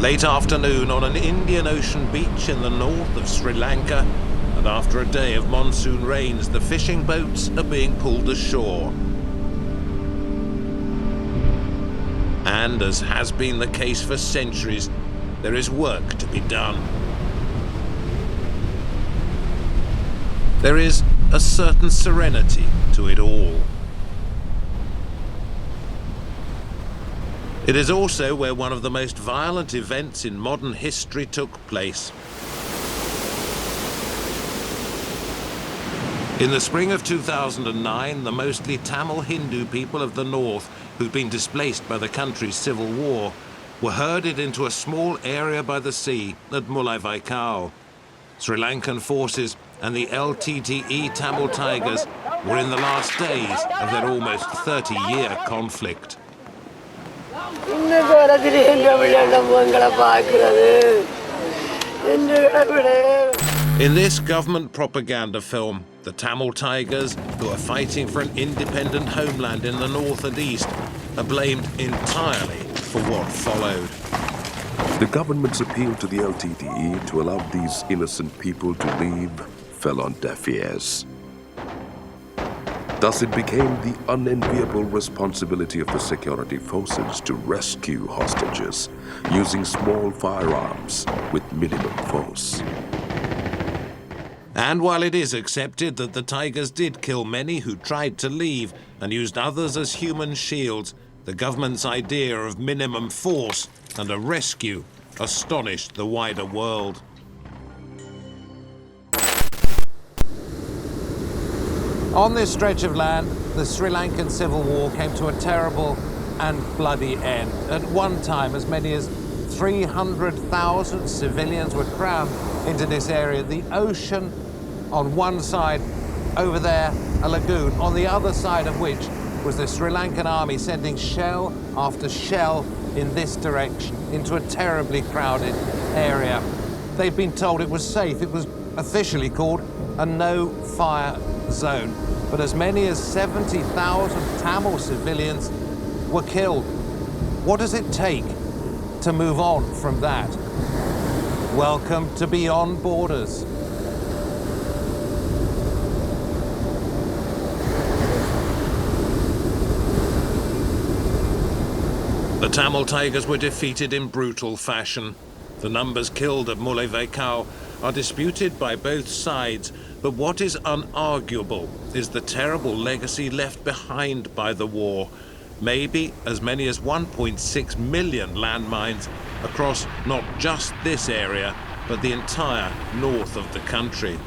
Late afternoon on an Indian Ocean beach in the north of Sri Lanka, and after a day of monsoon rains, the fishing boats are being pulled ashore. And as has been the case for centuries, there is work to be done. There is a certain serenity to it all. It is also where one of the most violent events in modern history took place. In the spring of 2009, the mostly Tamil Hindu people of the north, who'd been displaced by the country's civil war, were herded into a small area by the sea at Mullainvaikal. Sri Lankan forces and the LTTE Tamil Tigers were in the last days of their almost 30-year conflict. In this government propaganda film, the Tamil Tigers, who are fighting for an independent homeland in the north and east, are blamed entirely for what followed. The government's appeal to the LTTE to allow these innocent people to leave fell on deaf ears. Thus it became the unenviable responsibility of the security forces to rescue hostages using small firearms with minimum force. And while it is accepted that the Tigers did kill many who tried to leave and used others as human shields, the government's idea of minimum force and a rescue astonished the wider world. On this stretch of land, the Sri Lankan civil war came to a terrible and bloody end. At one time, as many as 300,000 civilians were crammed into this area. The ocean on one side, over there, a lagoon, on the other side of which was the Sri Lankan army sending shell after shell in this direction into a terribly crowded area. They'd been told it was safe. It was officially called a no-fire zone. But as many as 70,000 Tamil civilians were killed. What does it take to move on from that? Welcome to Beyond Borders. The Tamil Tigers were defeated in brutal fashion. The numbers killed at Mullainvaikal are disputed by both sides, but what is unarguable is the terrible legacy left behind by the war. Maybe as many as 1.6 million landmines across not just this area, but the entire north of the country.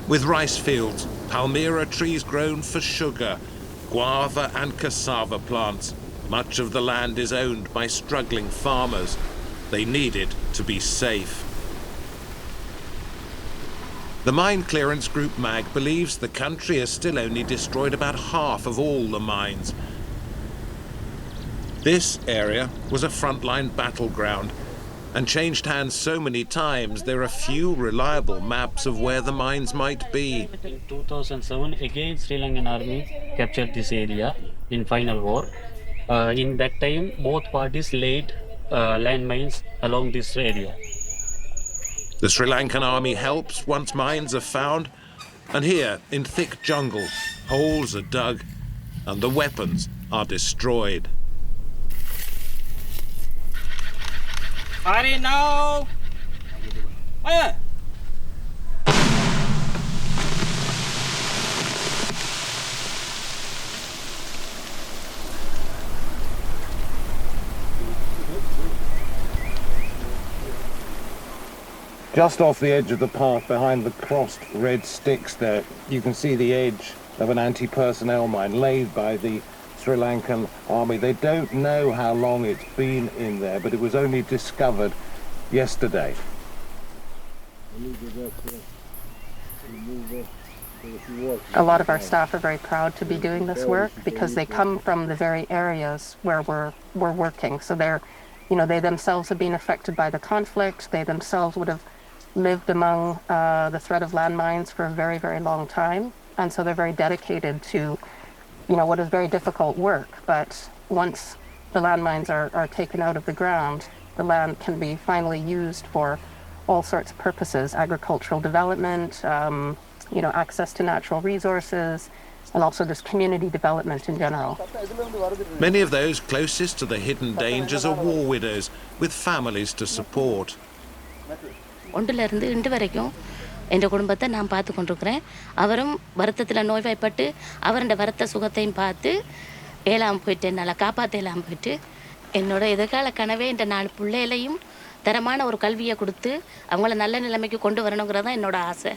With rice fields, palmyra trees grown for sugar, guava and cassava plants, much of the land is owned by struggling farmers. They need it to be safe. The mine clearance group MAG believes the country has still only destroyed about half of all the mines. This area was a frontline battleground and changed hands so many times there are few reliable maps of where the mines might be. In 2007, again Sri Lankan army captured this area in final war. In that time, both parties laid landmines along this area. The Sri Lankan army helps once mines are found, and here, in thick jungle, holes are dug and the weapons are destroyed. Fire now! Fire! Just off the edge of the path behind the crossed red sticks there, you can see the edge of an anti-personnel mine laid by the Sri Lankan army. They don't know how long it's been in there, but it was only discovered yesterday. A lot of our staff are very proud to be doing this work because they come from the very areas where we're working. So they themselves have been affected by the conflict. They themselves would have lived among the threat of landmines for a very, very long time. And so they're very dedicated to, what is very difficult work. But once the landmines are taken out of the ground, the land can be finally used for all sorts of purposes, agricultural development, access to natural resources, and also just community development in general. Many of those closest to the hidden dangers are war widows with families to support. ஒன்றிலிருந்து இன்று வரைக்கும் என் குடும்பத்தை நான் பார்த்து கொண்டிருக்கிறேன். அவரும் வருத்தத்தில் நோய்வாய்ப்பட்டு அவருடைய வருத்த சுகத்தையும் பார்த்து ஏழாம் போயிட்டு என்னால் காப்பாற்ற ஏழாம் போயிட்டு என்னோட எதிர்கால கனவே இந்த 4 பிள்ளைகளையும் தரமான ஒரு கல்வியை கொடுத்து அவங்கள நல்ல நிலைமைக்கு கொண்டு வரணுங்கிறது தான் என்னோட ஆசை.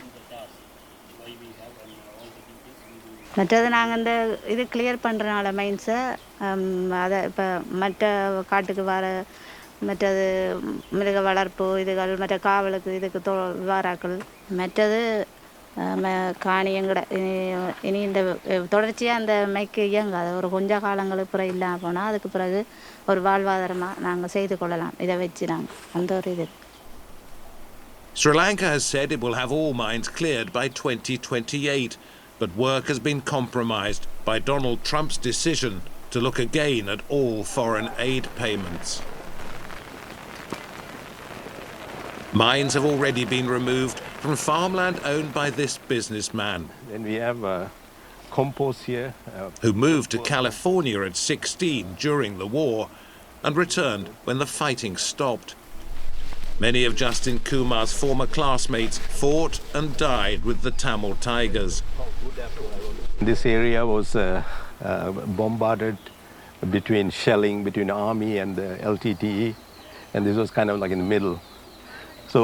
மற்றது நாங்கள் இந்த இது கிளியர் பண்ணுறனால மைன்ஸை அதை இப்போ மற்ற காட்டுக்கு வர மற்றது மிருக வளர்ப்பு இதுகள் மற்ற காவலுக்கு இதுக்கு வாராக்கள் மற்றது காணியங்கட இனி இந்த தொடர்ச்சியாக அந்த மைக்கு இயங்காது ஒரு கொஞ்ச காலங்களுக்கு பிறகு இல்லாமல் போனால் அதுக்கு பிறகு ஒரு வாழ்வாதாரமாக நாங்கள் செய்து கொள்ளலாம் இதை வச்சு நாங்கள் அந்த ஒரு இது. Sri Lanka has said it will have all mines cleared by 2028, but work has been compromised by Donald Trump's decision to look again at all foreign aid payments. Mines have already been removed from farmland owned by this businessman. And we have compost here. Who moved to California at 16 during the war and returned when the fighting stopped. Many of Justin Kumar's former classmates fought and died with the Tamil Tigers. This area was bombarded between shelling between the army and the LTTE, and this was kind of like in the middle. So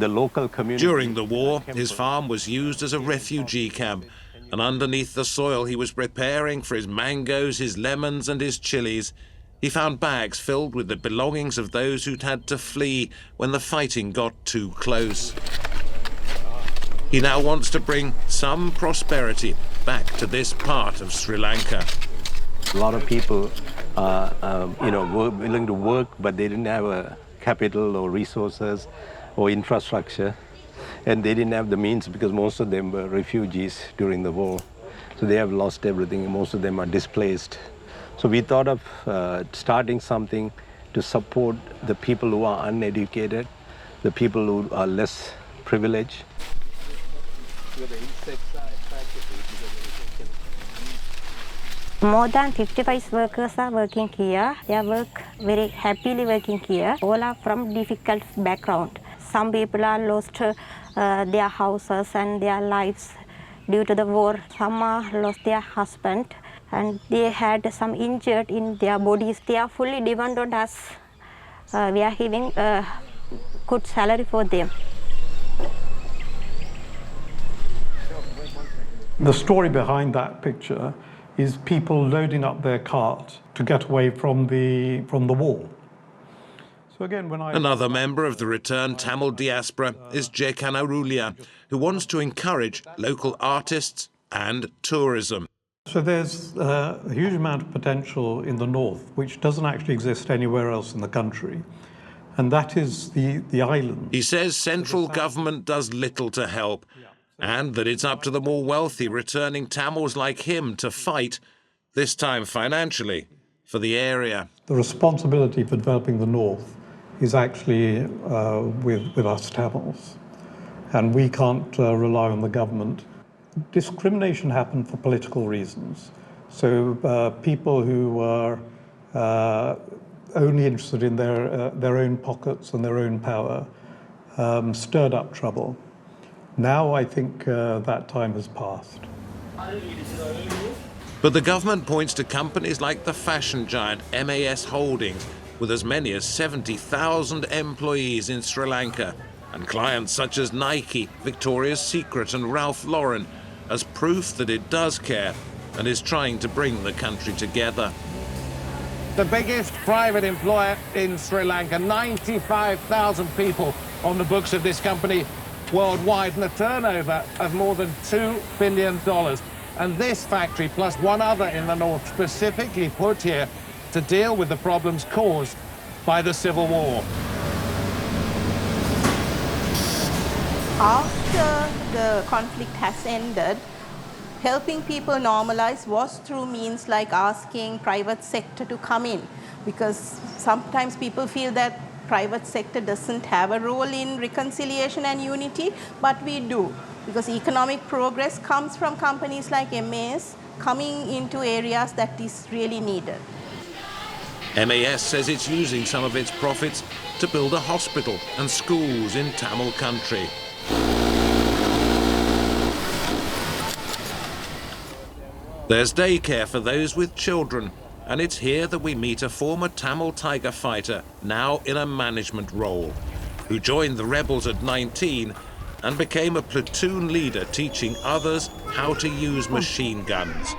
the local community... During the war, his farm was used as a refugee camp, and underneath the soil he was preparing for his mangoes, his lemons and his chilies. He found bags filled with the belongings of those who'd had to flee when the fighting got too close. He now wants to bring some prosperity back to this part of Sri Lanka. A lot of people were willing to work, but they didn't have a capital or resources or infrastructure, and they didn't have the means because most of them were refugees during the war. So they have lost everything, and most of them are displaced. So we thought of starting something to support the people who are uneducated, the people who are less privileged. More than 55 workers are working here. They work very happily working here. All are from difficult background. Some people are lost their houses and their lives due to the war. Some are lost their husband and they had some injured in their bodies. They are fully dependent on us. We are giving a good salary for them. The story behind that picture is people loading up their cart to get away from the war. So again, Another member of the returned Tamil diaspora is Jekanarulia, who wants to encourage local artists and tourism. So there's a huge amount of potential in the north, which doesn't actually exist anywhere else in the country, and that is the island. He says central government does little to help, and that it's up to the more wealthy returning Tamils like him to fight, this time financially, for the area. The responsibility for developing the north is actually with us Tamils, and we can't rely on the government. Discrimination happened for political reasons. So people who are only interested in their own pockets and their own power stirred up trouble. Now I think that time has passed. But the government points to companies like the fashion giant MAS Holdings, with as many as 70,000 employees in Sri Lanka, and clients such as Nike, Victoria's Secret and Ralph Lauren, as proof that it does care and is trying to bring the country together. The biggest private employer in Sri Lanka, 95,000 people on the books of this company worldwide, and a turnover of more than $2 billion. And this factory, plus one other in the north, specifically put here to deal with the problems caused by the Civil War. After the conflict has ended, helping people normalize was through means like asking private sector to come in, because sometimes people feel that private sector doesn't have a role in reconciliation and unity, but we do, because economic progress comes from companies like MAS coming into areas that is really needed. MAS says it's using some of its profits to build a hospital and schools in Tamil country. There's daycare for those with children, and it's here that we meet a former Tamil Tiger fighter, now in a management role, who joined the rebels at 19 and became a platoon leader teaching others how to use machine guns.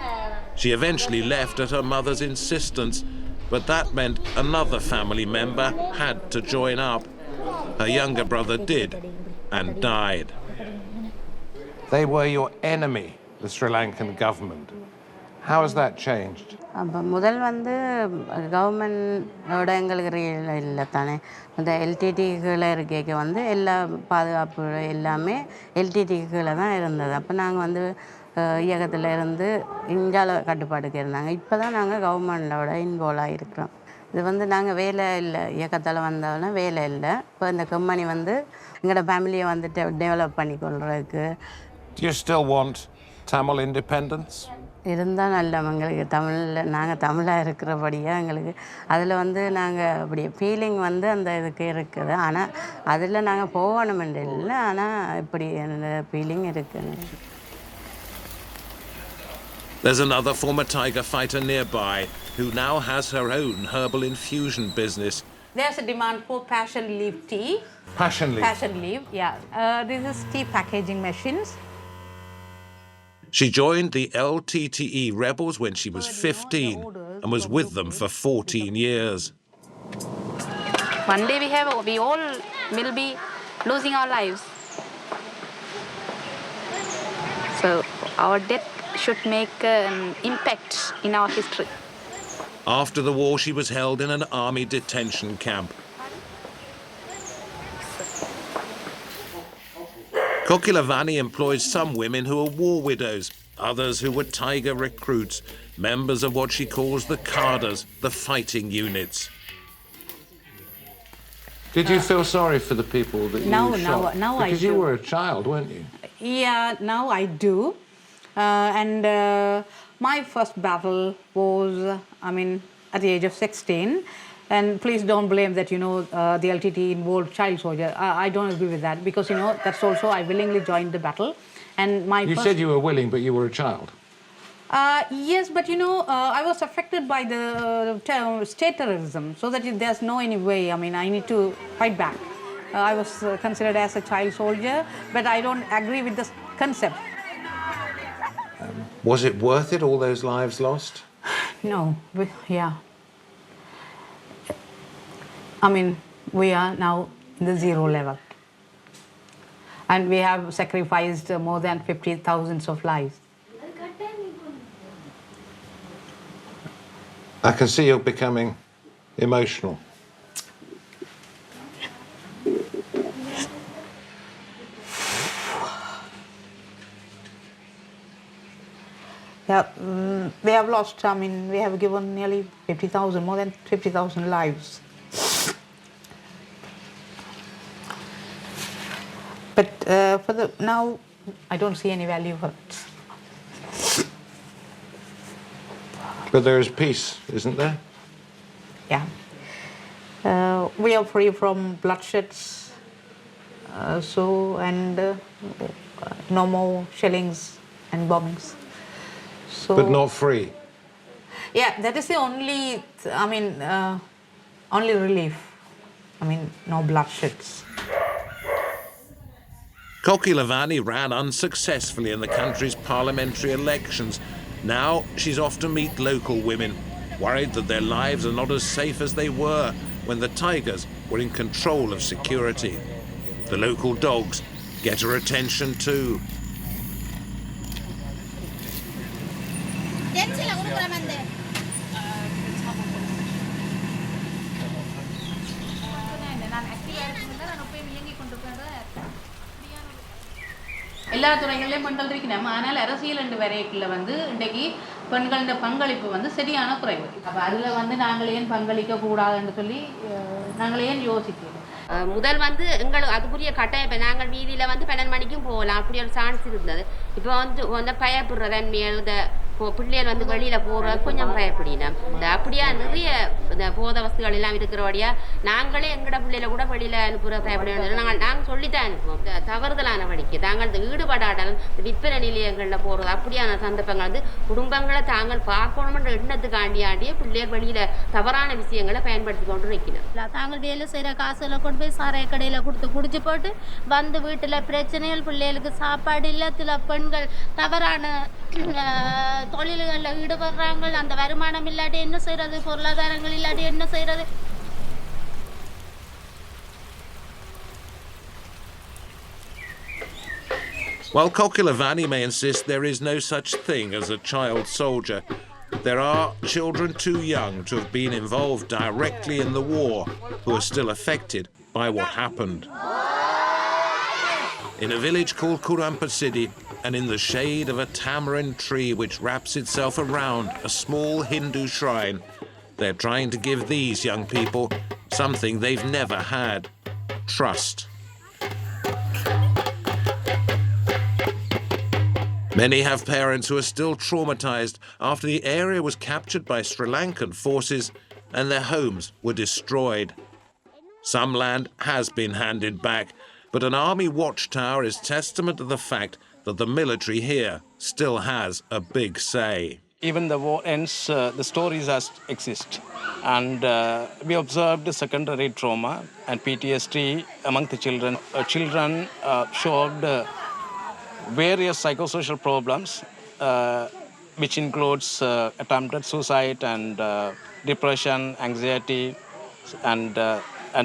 She eventually left at her mother's insistence, but that meant another family member had to join up. Her younger brother did, and died. They were your enemy, the Sri Lankan government. How has that changed? முதல் வந்து கவர்மெண்டோட எங்களுக்கு இல்லை தானே இந்த எல்டிடிக்குள்ளே இருக்க வந்து எல்லா பாதுகாப்பு எல்லாமே எல்டிடிக்குள்ளே தான் இருந்தது. அப்போ நாங்கள் வந்து இயக்கத்தில் இருந்து இந்தியாவில் கட்டுப்பாட்டுக்கு இருந்தாங்க. இப்போ தான் நாங்கள் கவர்மெண்டோட இன்வால்வ் ஆகிருக்கிறோம். இது வந்து நாங்கள் வேலை இல்லை, இயக்கத்தில் வந்தாலும் வேலை இல்லை. இப்போ இந்த கம்பெனி வந்து எங்களோட ஃபேமிலியை வந்துட்டு டெவலப் பண்ணி கொள்றதுக்கு. Do you still want Tamil independence? இருந்தால் நல்ல எங்களுக்கு தமிழில் நாங்கள் தமிழாக இருக்கிறபடியாக எங்களுக்கு அதில் வந்து நாங்கள் அப்படி ஃபீலிங் வந்து அந்த இதுக்கு இருக்குது. ஆனால் அதில் நாங்கள் போகணுமென்று இல்லை, ஆனால் இப்படி அந்த ஃபீலிங் இருக்குது. There's another former tiger fighter nearby who now has her own herbal infusion business. There's a demand for passion leaf tea. Passion leaf? Passion leaf, yeah. This is tea packaging machines. She joined the LTTE rebels when she was 15 and was with them for 14 years. One day we all will be losing our lives. So our death should make an impact in our history. After the war, she was held in an army detention camp. Kokilavani employs some women who are war widows, others who were tiger recruits, members of what she calls the cadres, the fighting units. Did you feel sorry for the people that you shot? Now because you were a child, weren't you? Yeah, now I do. My first battle was, at the age of 16. And please don't blame that, the LTT involved child soldier. I don't agree with that because, that's also I willingly joined the battle. And you said you were willing, but you were a child. Yes, but, I was affected by the state terrorism, so that there's no any way. I need to fight back. I was considered as a child soldier, but I don't agree with this concept. Was it worth it, all those lives lost? No, yeah. We are now in the zero level. And we have sacrificed more than 50,000 of lives. I can see you're becoming emotional. Yeah, we have lost, we have given nearly 50,000, more than 50,000 lives. But now, I don't see any value for it. But there is peace, isn't there? Yeah. We are free from bloodsheds, no more shellings and bombings. But not free? Yeah, that is the only, only relief. No bloodsheds. Kokilavani ran unsuccessfully in the country's parliamentary elections. Now she's off to meet local women, worried that their lives are not as safe as they were when the tigers were in control of security. The local dogs get her attention too. எல்லா துறைகளிலும் பெண்கள் இருக்கணும். ஆனால் அரசியல் என்ற வரைக்குள்ள வந்து இன்றைக்கு பெண்களின் பங்களிப்பு வந்து சரியான குறைவு. அப்போ அதில் வந்து நாங்கள் ஏன் பங்களிக்க கூடாதுன்னு சொல்லி நாங்கள் ஏன் யோசிக்கிறோம். முதல் வந்து எங்களுக்கு அதுக்குரிய கட்டாயம். இப்போ நாங்கள் வீதியில் வந்து 12 மணிக்கும் போகலாம், அப்படி ஒரு சான்ஸ் இருந்தது. இப்போ வந்து பயப்படுற தன்மையில் இந்த பிள்ளைகள் வந்து வெளியில் போகிறது கொஞ்சம் பயப்படினோம். இந்த அப்படியா நிறைய இந்த போத வஸ்துகள் எல்லாம் இருக்கிறபடியா நாங்களே எங்களோட பிள்ளைகளை கூட வெளியில் அனுப்புகிற பயப்பட நாங்கள் சொல்லித்தான் அனுப்புவோம். இந்த தவறுதலான வழிக்கு தாங்கள் இந்த ஈடுபாடாடலும் விற்பனை நிலையங்களில் போகிறது அப்படியான சந்தர்ப்பங்கள் வந்து குடும்பங்களை தாங்கள் பார்க்கணுமென்ற எண்ணத்துக்காண்டியாண்டியே பிள்ளைகள் வெளியில் தவறான விஷயங்களை பயன்படுத்தி கொண்டு நிற்கணும். தாங்கள் வேலை செய்கிற காசுகளை கொண்டு போய் சாராய கடையில் கொடுத்து குடிச்சு போட்டு வந்து வீட்டில் பிரச்சனைகள், பிள்ளைகளுக்கு சாப்பாடு இல்லை, சில பெண்கள் தவறான தொழில்களில் ஈடுபடுறாங்க. அந்த வருமானம் இல்லாட்டி என்ன செய்யறது, பொருளாதாரங்கள் இல்லாட்டி என்ன செய்யறது? While Kokilavani may insist there is no such thing as a child soldier, there are children too young to have been involved directly in the war who are still affected by what happened. In a village called Kurampasidi, and in the shade of a tamarind tree which wraps itself around a small Hindu shrine, they're trying to give these young people something they've never had: trust. Many have parents who are still traumatized after the area was captured by Sri Lankan forces and their homes were destroyed. Some land has been handed back, but an army watchtower is testament to the fact that the military here still has a big say. Even the war ends, the stories exist. And we observed secondary trauma and PTSD among the children. Children showed various psychosocial problems, which includes attempted suicide and depression, anxiety, and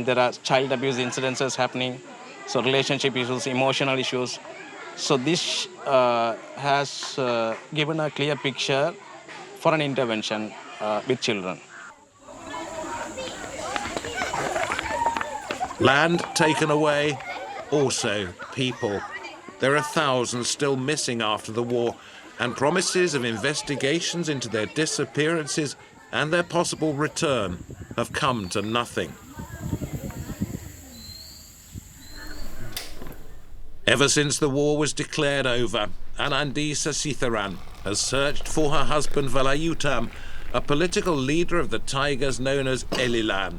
there are child abuse incidences happening, so relationship issues, emotional issues. So this has given a clear picture for an intervention with children. Land taken away, also people. There are thousands still missing after the war, and promises of investigations into their disappearances and their possible return have come to nothing. Ever since the war was declared over, Anandisa Sitharan has searched for her husband Velayutham, a political leader of the Tigers known as Elilan.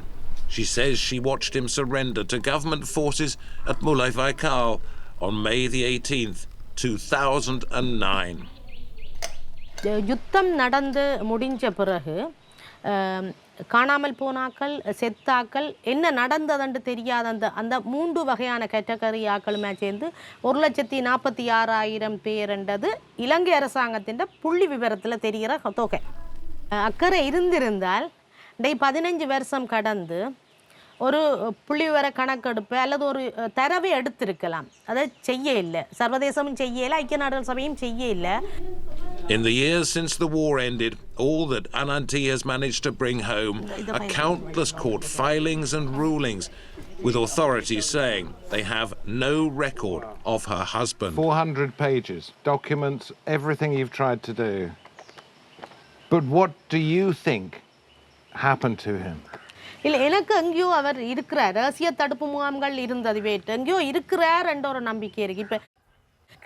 She says she watched him surrender to government forces at Mullaivaikal on May the 18th, 2009. யுத்தம் நடந்து முடிஞ்ச பிறகு காணாமல் போனாக்கள், செத்தாக்கள், என்ன நடந்ததுன்னு தெரியாத அந்த 3 வகையான கேட்டகரி ஆக்களுமே சேர்ந்து 1,46,000 பேர்ன்றது இலங்கை அரசாங்கத்தின் புள்ளி விவரத்தில் தெரிகிற தொகை. அக்கறை இருந்திருந்தால் 15 வருஷம் கடந்து ஒரு புள்ளிவிவர கணக்கெடுப்பு அல்லது ஒரு தரவை எடுத்திருக்கலாம். அதை செய்ய இல்லை, சர்வதேசமும் செய்ய இல்லை, ஐக்கிய நாடுகள் சபையும் செய்ய இல்லை. In the years since the war ended, all that Ananti has managed to bring home are countless court filings and rulings, with authorities saying they have no record of her husband. 400 pages, documents everything you've tried to do. But what do you think happened to him? இல்லை, எனக்கு எங்கேயோ அவர் இருக்கிறார், ரகசிய தடுப்பு முகாம்கள் இருந்தது, எங்கேயோ இருக்கிறார் என்ற ஒரு நம்பிக்கை இருக்கு. இப்போ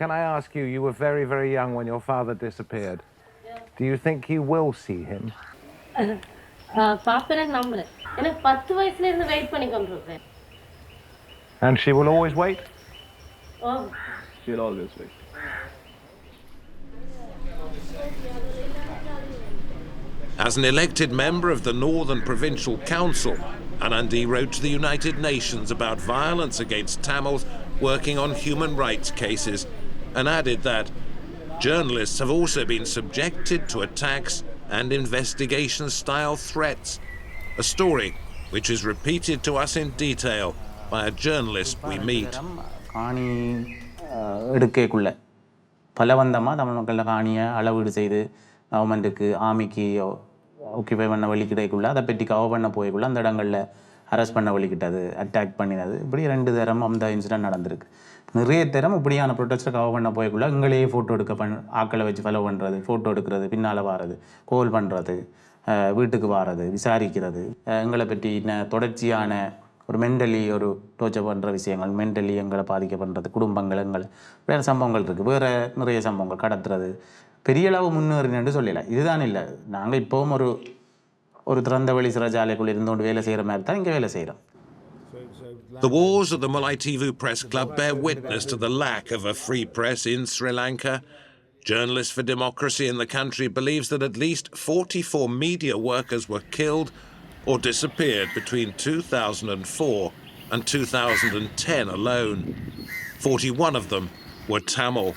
Can I ask you, you were very, very young when your father disappeared. Do you think you will see him? பாப்பேன், நம்புறேன். எனக்கு 10 வயசுல இருந்து வெயிட் பண்ணி கொண்டிருக்கேன். And she will always wait? Oh. She'll always wait. As an elected member of the Northern Provincial Council, Anandi wrote to the United Nations about violence against Tamils working on human rights cases, and added that journalists have also been subjected to attacks and investigation-style threats, a story which is repeated to us in detail by a journalist we meet. காணி எடுக்கக்குள்ள பலவந்தமாக தமிழ் மக்களில் காணியை அளவீடு செய்து கவர்மெண்ட்டுக்கு ஆமிக்கு ஆக்கிபை பண்ண வழி கிடைக்குள்ள அதை பற்றி கவர் பண்ண போய்க்குள்ள அந்த இடங்களில் அரெஸ்ட் பண்ண வழிகிட்டது, அட்டாக் பண்ணினது, இப்படி 2 தரம் அந்த இன்சிடென்ட் நடந்திருக்கு. நிறைய தரம் இப்படியான ப்ரொட்டஸ்ட்டை கவர் பண்ண போய்க்குள்ள எங்களையே ஃபோட்டோ எடுக்க ஆக்களை வச்சு ஃபாலோ பண்ணுறது, ஃபோட்டோ எடுக்கிறது, பின்னால் வாரது, கோல் பண்ணுறது, வீட்டுக்கு வாரது, விசாரிக்கிறது, எங்களை பற்றி தொடர்ச்சியான ஒரு மென்டலி ஒரு டோர்ச்சர் பண்ணுற விஷயங்கள், மென்டலி எங்களை பாதிக்க பண்ணுறது, குடும்பங்கள் எங்களை வேறு சம்பவங்கள் இருக்குது. வேறு நிறைய சம்பவங்கள் கடத்துறது, பெரிய அளவு முன்னேறினு சொல்லலை. இதுதான் இல்லை, நாங்கள் இப்போவும் ஒரு திறந்த வெளி சிறைச்சாலைக்குள்ள இருந்தோண்டு வேலை செய்கிற மாதிரி தான் இங்கே வேலை செய்கிறோம். The wars at the Mullaitivu Press Club bear witness to the lack of a free press in Sri Lanka. Journalists for Democracy in the country believes that at least 44 media workers were killed or disappeared between 2004 and 2010 alone. 41 of them were Tamil.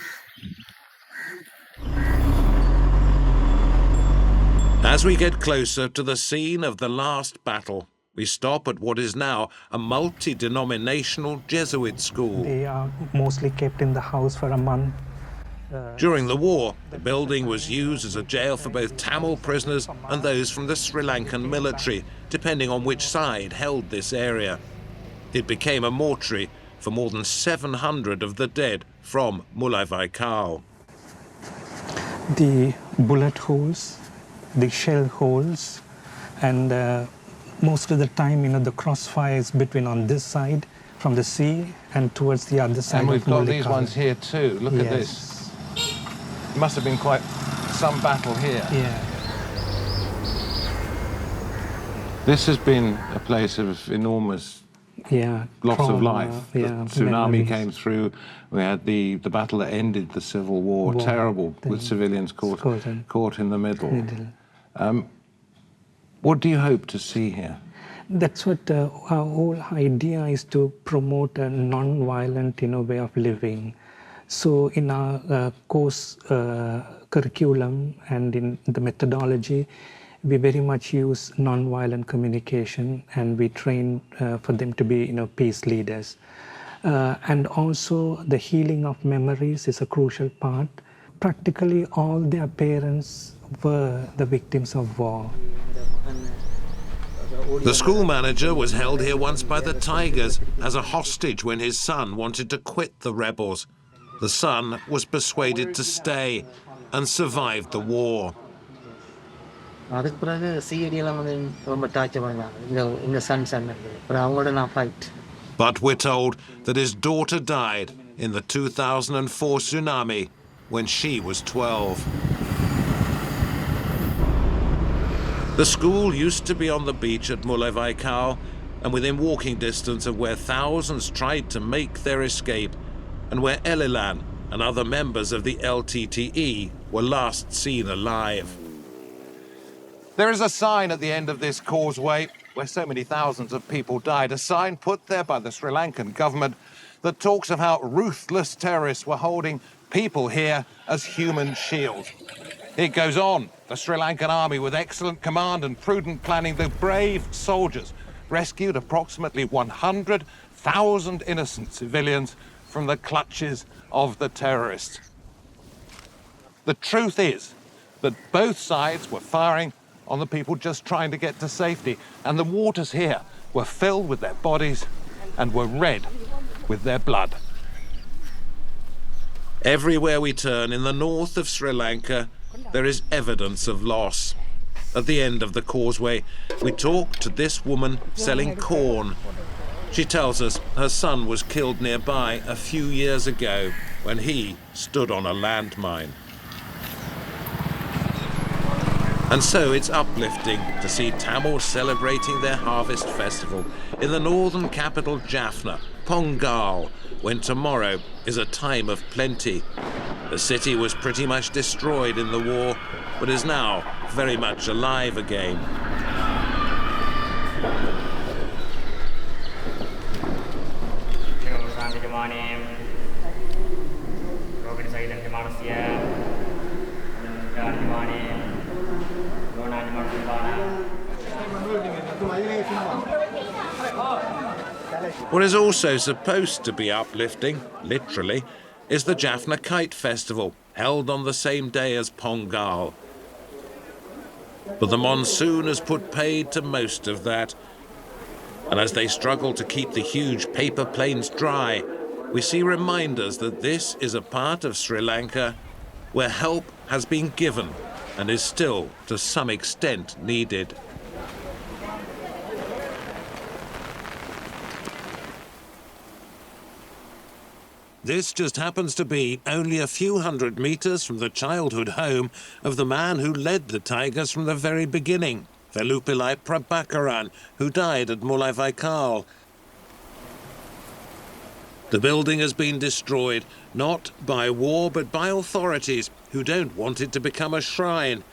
As we get closer to the scene of the last battle, we stop at what is now a multi-denominational Jesuit school. They are mostly kept in the house for a month. During the war, the building was used as a jail for both Tamil prisoners and those from the Sri Lankan military, depending on which side held this area. It became a mortuary for more than 700 of the dead from Mullaitivu. The bullet holes, the shell holes, and most of the time, the crossfire is between on this side from the sea and towards the other side. And we've got these ones here too. Look at this. It must have been quite some battle here. Yeah. This has been a place of enormous loss trauma, of life. The tsunami came through. We had the battle that ended the civil war. Terrible, with civilians caught in the middle. What do you hope to see here? That's what our whole idea is, to promote a non-violent way of living. So in our course curriculum and in the methodology, we very much use non-violent communication, and we train for them to be peace leaders. And also the healing of memories is a crucial part. Practically all their parents were the victims of war. The school manager was held here once by the Tigers as a hostage when his son wanted to quit the rebels. The son was persuaded to stay and survived the war. But we're told that his daughter died in the 2004 tsunami when she was 12. The school used to be on the beach at Mullaitivu and within walking distance of where thousands tried to make their escape, and where Elilan and other members of the LTTE were last seen alive. There is a sign at the end of this causeway where so many thousands of people died, a sign put there by the Sri Lankan government that talks of how ruthless terrorists were holding people here as human shields. It goes on. The Sri Lankan army, with excellent command and prudent planning, the brave soldiers rescued approximately 100,000 innocent civilians from the clutches of the terrorists. The truth is that both sides were firing on the people just trying to get to safety, and the waters here were filled with their bodies and were red with their blood. Everywhere we turn in the north of Sri Lanka, there is evidence of loss. At the end of the causeway, we talk to this woman selling corn. She tells us her son was killed nearby a few years ago when he stood on a landmine. And so it's uplifting to see Tamils celebrating their harvest festival in the northern capital Jaffna, Pongal, when tomorrow is a time of plenty. The city was pretty much destroyed in the war, but is now very much alive again. What is also supposed to be uplifting, literally, is the Jaffna Kite Festival, held on the same day as Pongal. But the monsoon has put paid to most of that. And as they struggle to keep the huge paper planes dry, we see reminders that this is a part of Sri Lanka where help has been given and is still, to some extent, needed. This just happens to be only a few hundred meters from the childhood home of the man who led the Tigers from the very beginning, Velupillai Prabhakaran, who died at Mulai Vaikal. The building has been destroyed, not by war, but by authorities who don't want it to become a shrine.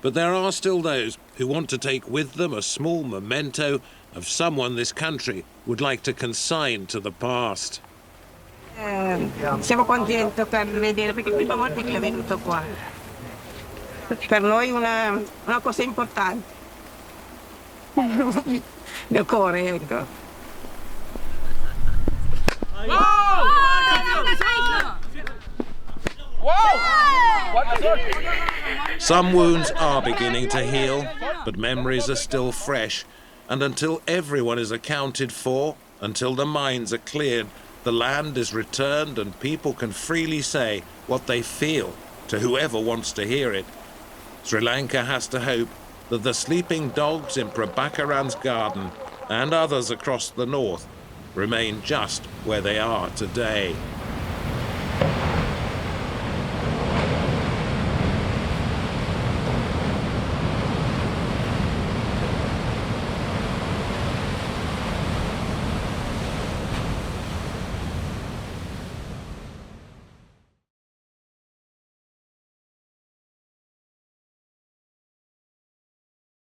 But there are still those who want to take with them a small memento of someone this country would like to consign to the past. Siamo contenti per vedere perché prima volta che è venuto qua. Per noi una cosa importante. Nel cuore, ecco. Some wounds are beginning to heal, but memories are still fresh. And until everyone is accounted for, until the minds are cleared, the land is returned and people can freely say what they feel to whoever wants to hear it. Sri Lanka has to hope that the sleeping dogs in Prabhakaran's garden and others across the north remain just where they are today.